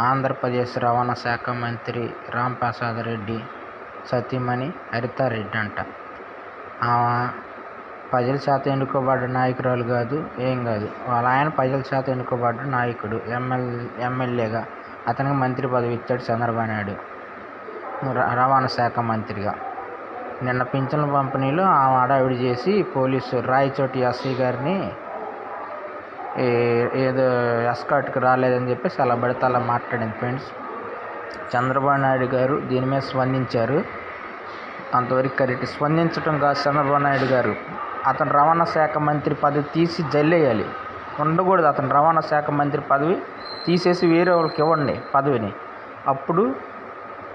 ఆంధ్రప్రదేశ్ రవాణా శాఖ మంత్రి రాంప్రసాద్ రెడ్డి సతీమణి హరితారెడ్డి అంట. ఆమె ప్రజల చేత ఎన్నుకోబడ్డ నాయకురాలు కాదు, ఏం కాదు. వాళ్ళ ఆయన ప్రజల చేత ఎన్నుకోబడ్డ నాయకుడు, ఎమ్మెల్యేగా. అతనికి మంత్రి పదవి ఇచ్చాడు చంద్రబాబు నాయుడు రవాణా శాఖ మంత్రిగా. నిన్న పింఛన్ల పంపిణీలో ఆమె హడావిడి చేసి పోలీసు రాయచోటి ఎస్ఐ గారిని ఏదో ఎస్కాట్కి రాలేదని చెప్పేసి అలా పడితే అలా మాట్లాడింది ఫ్రెండ్స్. చంద్రబాబు నాయుడు గారు దీని మీద స్పందించారు. అంతవరకు కరెక్ట్. స్పందించడం కాదు, చంద్రబాబు నాయుడు గారు అతను రవాణా శాఖ మంత్రి పదవి తీసి జల్లేయాలి. ఉండకూడదు. అతను రవాణా శాఖ మంత్రి పదవి తీసేసి వేరే వాళ్ళకి ఇవ్వండి పదవిని. అప్పుడు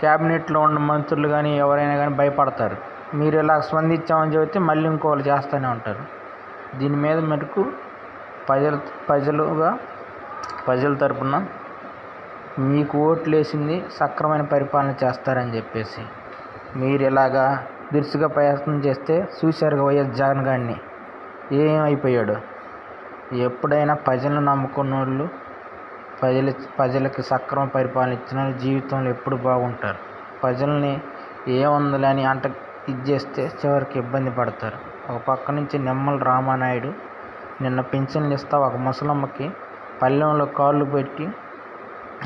క్యాబినెట్లో ఉన్న మంత్రులు కానీ ఎవరైనా కానీ భయపడతారు. మీరు ఇలా స్పందించామని చెబితే మళ్ళీ ఇంకోళ్ళు చేస్తూనే ఉంటారు. దీని మీద మటుకు ప్రజల తరపున మీకు ఓట్లు వేసింది సక్రమైన పరిపాలన చేస్తారని చెప్పేసి మీరు ఇలాగా దురుసుగా ప్రయత్నం చేస్తే చూశారుగా వైఎస్ జగన్ గారిని ఏమైపోయాడు. ఎప్పుడైనా ప్రజలను నమ్ముకున్న వాళ్ళు, ప్రజలకి సక్రమ పరిపాలన ఇచ్చిన జీవితంలో ఎప్పుడు బాగుంటారు. ప్రజల్ని ఏముందని ఇది చేస్తే చివరికి ఇబ్బంది పడతారు. ఒక పక్క నుంచి నిమ్మల రామానాయుడు నిన్న పింఛన్లు ఇస్తా ఒక ముసలమ్మకి పల్లెంలో కాళ్ళు పెట్టి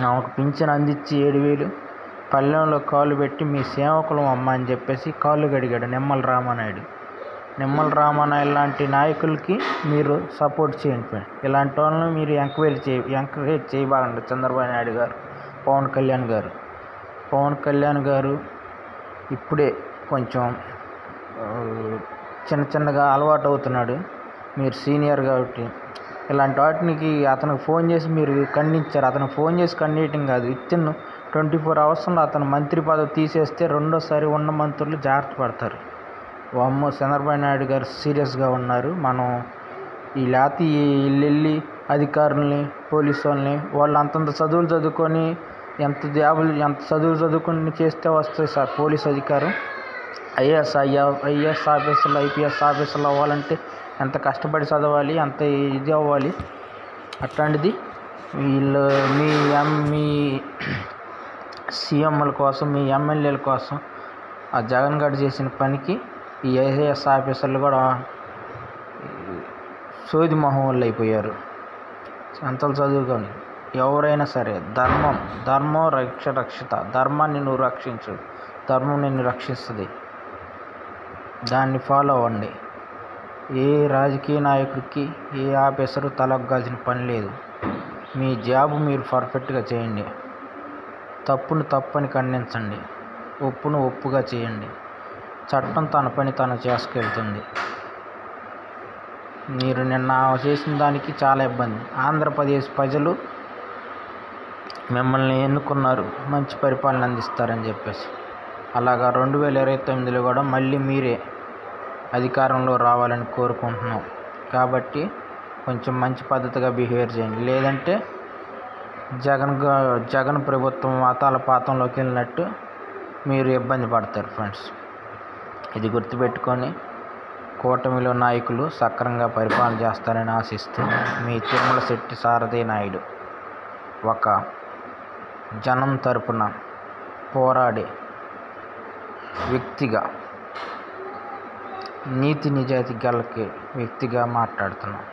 ఆమెకు పింఛన్ అందించి 7,000 పల్లెంలో కాళ్ళు పెట్టి మీ సేవకులం అమ్మ అని చెప్పేసి కాళ్ళు గడిగాడు నిమ్మల రామానాయుడు. నిమ్మల రామానాయుడు లాంటి నాయకులకి మీరు సపోర్ట్ చేయండి. ఇలాంటి వాళ్ళని మీరు ఎంకరేజ్ చేయబాగండి. చంద్రబాబు నాయుడు గారు, పవన్ కళ్యాణ్ గారు ఇప్పుడే కొంచెం చిన్నగా అలవాటు అవుతున్నాడు. మీరు సీనియర్ కాబట్టి ఇలాంటి వాటికి అతనికి ఫోన్ చేసి మీరు ఖండించారు. అతను ఫోన్ చేసి ఖండించడం కాదు, వితిన్ 24 అవర్స్లో అతను మంత్రి పదవి తీసేస్తే రెండోసారి ఉన్న మంత్రులు జాగ్రత్త పడతారు. వామ్మో, చంద్రబాబు నాయుడు గారు సీరియస్గా ఉన్నారు. మనం ఈ లేకపోతే వెళ్ళి అధికారుల్ని, పోలీసు వాళ్ళని వాళ్ళు అంతంత చదువులు చదువుకొని ఎంత చదువులు చదువుకొని చేస్తే వస్తాయి సార్ పోలీస్ అధికారం. ఐఏఎస్ ఆఫీసర్లు, ఐపీఎస్ ఆఫీసర్లు అవ్వాలంటే ఎంత కష్టపడి చదవాలి, ఎంత ఇది అవ్వాలి. అట్లాంటిది వీళ్ళు మీ సీఎంల కోసం, మీ ఎమ్మెల్యేల కోసం ఆ జగన్ గారు చేసిన పనికి ఈ ఐఏఎస్ ఆఫీసర్లు కూడా సోది మొహం వాళ్ళు అయిపోయారు. అంతలు చదువుకొని ఎవరైనా సరే ధర్మం రక్షిత, ధర్మాన్ని నువ్వు రక్షించు, ధర్మం నిన్ను రక్షిస్తుంది. దాన్ని ఫాలో అవ్వండి. ఏ రాజకీయ నాయకుడికి, ఏ ఆఫీసరు తలొగ్గాల్సిన పని లేదు. మీ జాబ్ మీరు పర్ఫెక్ట్గా చేయండి. తప్పుని తప్పని ఖండించండి, ఒప్పును ఒప్పుగా చేయండి. చట్టం తన పని తను చేసుకెళ్తుంది. మీరు నిన్న చేసిన దానికి చాలా ఇబ్బంది. ఆంధ్రప్రదేశ్ ప్రజలు మిమ్మల్ని ఎన్నుకున్నారు మంచి పరిపాలన అందిస్తారని చెప్పేసి. అలాగా 2029లో కూడా మళ్ళీ మీరే అధికారంలో రావాలని కోరుకుంటున్నాం. కాబట్టి కొంచెం మంచి పద్ధతిగా బిహేవ్ చేయండి. లేదంటే జగన్ ప్రభుత్వం వాతాల పాతంలోకి వెళ్ళినట్టు మీరు ఇబ్బంది పడతారు ఫ్రెండ్స్. ఇది గుర్తుపెట్టుకొని కూటమిలో నాయకులు సక్రమంగా పరిపాలన చేస్తారని ఆశిస్తూ మీ తిరుమల శెట్టి సారథి నాయుడు ఒక జనం తరపున పోరాడే వ్యక్తిగా, నీతి నిజాయితీ గల వ్యక్తిగా మాట్లాడుతున్నాం.